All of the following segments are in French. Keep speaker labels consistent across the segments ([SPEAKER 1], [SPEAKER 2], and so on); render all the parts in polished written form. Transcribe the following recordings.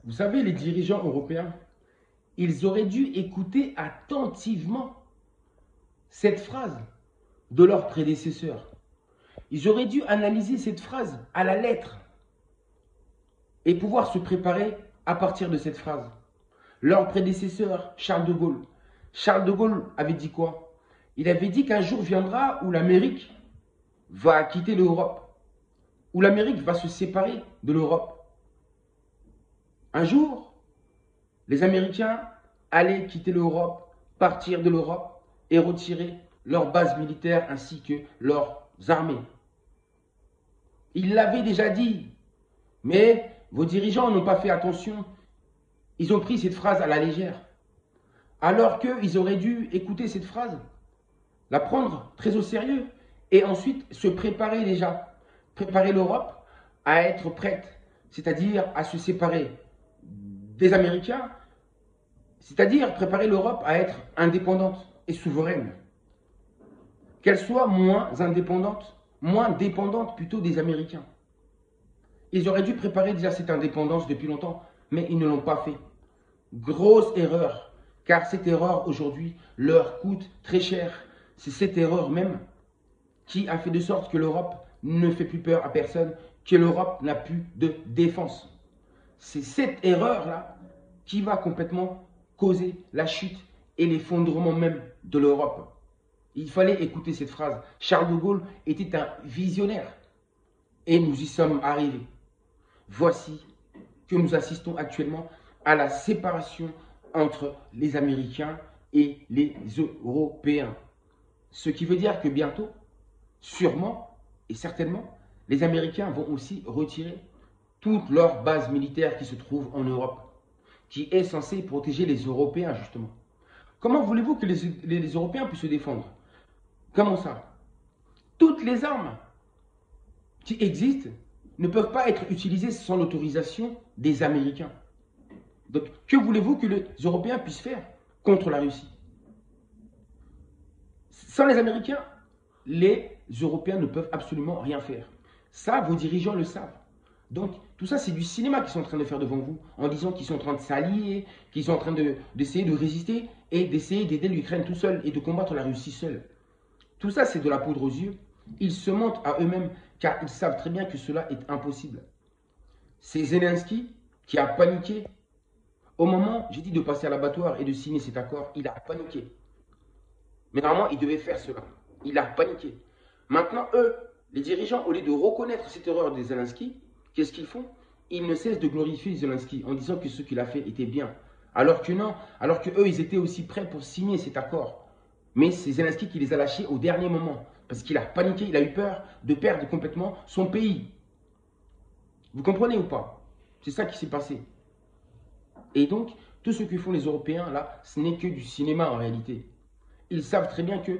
[SPEAKER 1] Vous savez, les dirigeants européens, ils auraient dû écouter attentivement cette phrase de leurs prédécesseurs. Ils auraient dû analyser cette phrase à la lettre et pouvoir se préparer à partir de cette phrase. Leur prédécesseur, Charles de Gaulle. Charles de Gaulle avait dit quoi? Il avait dit qu'un jour viendra où l'Amérique va quitter l'Europe, où l'Amérique va se séparer de l'Europe. Un jour, les Américains allaient quitter l'Europe, partir de l'Europe et retirer leurs bases militaires ainsi que leurs armées. Il l'avait déjà dit, mais vos dirigeants n'ont pas fait attention. Ils ont pris cette phrase à la légère. Alors qu'ils auraient dû écouter cette phrase, la prendre très au sérieux et ensuite se préparer déjà. Préparer l'Europe à être prête, c'est-à-dire à se séparer des Américains, c'est-à-dire préparer l'Europe à être indépendante et souveraine. Qu'elle soit moins indépendante, moins dépendante plutôt des Américains. Ils auraient dû préparer déjà cette indépendance depuis longtemps, mais ils ne l'ont pas fait. Grosse erreur, car cette erreur aujourd'hui leur coûte très cher. C'est cette erreur même qui a fait de sorte que l'Europe ne fait plus peur à personne, que l'Europe n'a plus de défense. C'est cette erreur-là qui va complètement causer la chute et l'effondrement même de l'Europe. Il fallait écouter cette phrase. Charles de Gaulle était un visionnaire et nous y sommes arrivés. Voici que nous assistons actuellement à la séparation entre les Américains et les Européens. Ce qui veut dire que bientôt, sûrement et certainement, les Américains vont aussi retirer toutes leurs bases militaires qui se trouvent en Europe, qui est censée protéger les Européens justement. Comment voulez-vous que les Européens puissent se défendre? Comment ça? Toutes les armes qui existent ne peuvent pas être utilisées sans l'autorisation des Américains. Donc, que voulez-vous que les Européens puissent faire contre la Russie? Sans les Américains, les Européens ne peuvent absolument rien faire. Ça, vos dirigeants le savent. Donc, tout ça, c'est du cinéma qu'ils sont en train de faire devant vous, en disant qu'ils sont en train de s'allier, qu'ils sont en train d'essayer de résister et d'essayer d'aider l'Ukraine tout seul et de combattre la Russie seul. Tout ça, c'est de la poudre aux yeux. Ils se mentent à eux-mêmes car ils savent très bien que cela est impossible. C'est Zelensky qui a paniqué. Au moment, j'ai dit de passer à l'abattoir et de signer cet accord, il a paniqué. Mais normalement, il devait faire cela. Il a paniqué. Maintenant, eux, les dirigeants, au lieu de reconnaître cette erreur de Zelensky, qu'est-ce qu'ils font? Ils ne cessent de glorifier Zelensky en disant que ce qu'il a fait était bien. Alors que non, alors que eux, ils étaient aussi prêts pour signer cet accord. Mais c'est Zelensky qui les a lâchés au dernier moment. Parce qu'il a paniqué, il a eu peur de perdre complètement son pays. Vous comprenez ou pas? C'est ça qui s'est passé. Et donc, tout ce que font les Européens, là, ce n'est que du cinéma en réalité. Ils savent très bien que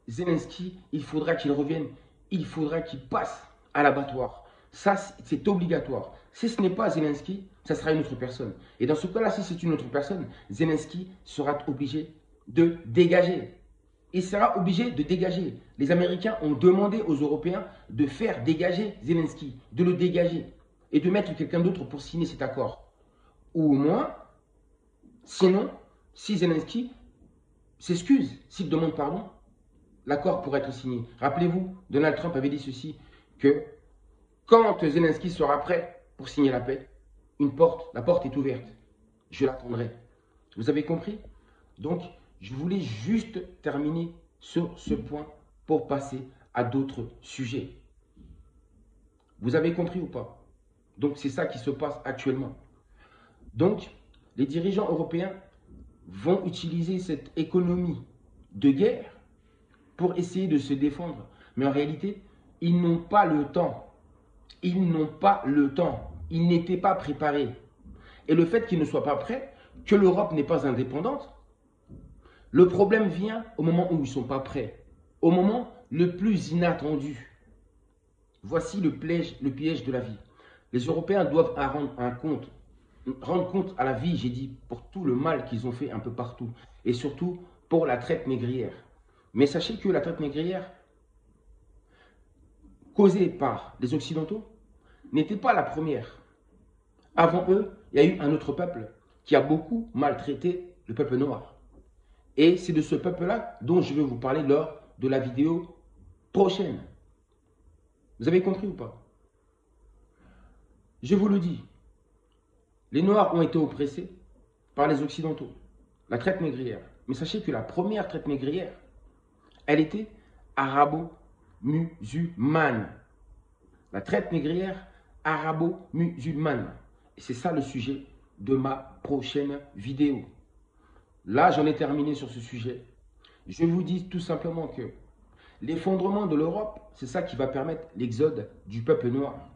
[SPEAKER 1] Zelensky, il faudra qu'il revienne, il faudra qu'il passe à l'abattoir. Ça, c'est obligatoire. Si ce n'est pas Zelensky, ça sera une autre personne. Et dans ce cas-là, si c'est une autre personne, Zelensky sera obligé de dégager. Il sera obligé de dégager. Les Américains ont demandé aux Européens de faire dégager Zelensky, de le dégager et de mettre quelqu'un d'autre pour signer cet accord. Ou au moins, sinon, si Zelensky s'excuse, s'il demande pardon, l'accord pourrait être signé. Rappelez-vous, Donald Trump avait dit ceci, que quand Zelensky sera prêt pour signer la paix, la porte est ouverte. Je l'attendrai. Vous avez compris? Donc, je voulais juste terminer sur ce point pour passer à d'autres sujets. Vous avez compris ou pas? Donc, c'est ça qui se passe actuellement. Donc, les dirigeants européens vont utiliser cette économie de guerre pour essayer de se défendre. Mais en réalité, ils n'ont pas le temps. Ils n'ont pas le temps. Ils n'étaient pas préparés. Et le fait qu'ils ne soient pas prêts, que l'Europe n'est pas indépendante, le problème vient au moment où ils ne sont pas prêts. Au moment le plus inattendu. Voici le piège de la vie. Les Européens doivent rendre compte à la vie, j'ai dit, pour tout le mal qu'ils ont fait un peu partout. Et surtout pour la traite négrière. Mais sachez que la traite négrière, causée par les Occidentaux, n'était pas la première. Avant eux, il il y a eu un autre peuple qui a beaucoup maltraité le peuple noir. Et c'est de ce peuple-là dont je vais vous parler lors de la vidéo prochaine. Vous avez compris ou pas? Je vous le dis, les Noirs ont été oppressés par les Occidentaux, la traite négrière. Mais sachez que la première traite négrière, elle était arabo-musulmane. La traite négrière arabo-musulmane. Et c'est ça le sujet de ma prochaine vidéo. Là, j'en ai terminé sur ce sujet. Je vous dis tout simplement que l'effondrement de l'Europe, c'est ça qui va permettre l'exode du peuple noir.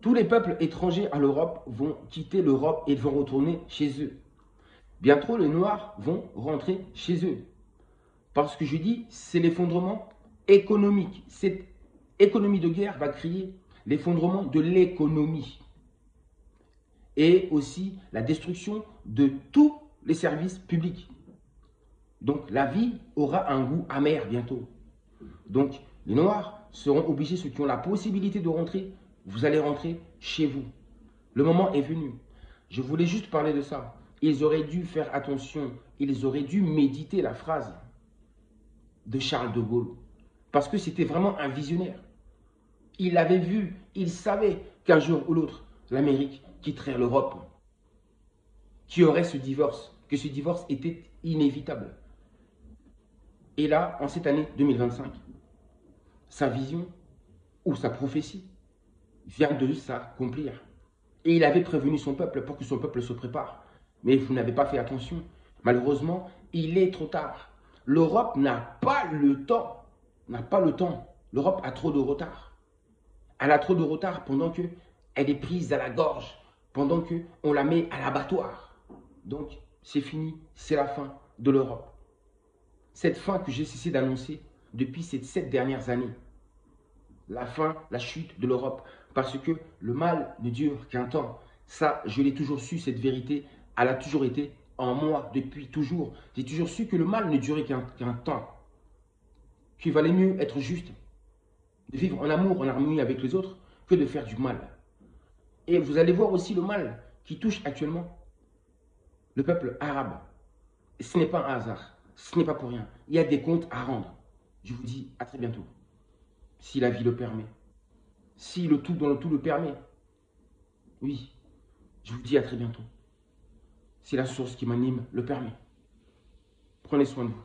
[SPEAKER 1] Tous les peuples étrangers à l'Europe vont quitter l'Europe et vont retourner chez eux. Bientôt, les Noirs vont rentrer chez eux. Parce que je dis, c'est l'effondrement économique. Cette économie de guerre va créer l'effondrement de l'économie. Et aussi la destruction de tous les services publics. Donc la vie aura un goût amer bientôt. Donc les Noirs seront obligés, ceux qui ont la possibilité de rentrer, vous allez rentrer chez vous. Le moment est venu. Je voulais juste parler de ça. Ils auraient dû faire attention, ils auraient dû méditer la phrase de Charles de Gaulle. Parce que c'était vraiment un visionnaire. Il avait vu, il savait qu'un jour ou l'autre, l'Amérique quitterait l'Europe, qu'il y aurait ce divorce, que ce divorce était inévitable. Et là, en cette année 2025, sa vision ou sa prophétie vient de s'accomplir. Et il avait prévenu son peuple pour que son peuple se prépare. Mais vous n'avez pas fait attention. Malheureusement, il est trop tard. L'Europe n'a pas le temps. L'Europe a trop de retard. Elle a trop de retard pendant qu'elle est prise à la gorge, pendant qu'on la met à l'abattoir. Donc, c'est fini, c'est la fin de l'Europe. Cette fin que j'ai cessé d'annoncer depuis ces 7 dernières années. La fin, la chute de l'Europe. Parce que le mal ne dure qu'un temps. Ça, je l'ai toujours su, cette vérité. Elle a toujours été en moi depuis toujours. J'ai toujours su que le mal ne durait qu'un temps. Qu'il valait mieux être juste, de vivre en amour, en harmonie avec les autres, que de faire du mal. Et vous allez voir aussi le mal qui touche actuellement le peuple arabe. Et ce n'est pas un hasard. Ce n'est pas pour rien. Il y a des comptes à rendre. Je vous dis à très bientôt. Si la vie le permet. Si le tout dans le tout le permet. Oui. Je vous dis à très bientôt. Si la source qui m'anime le permet. Prenez soin de vous.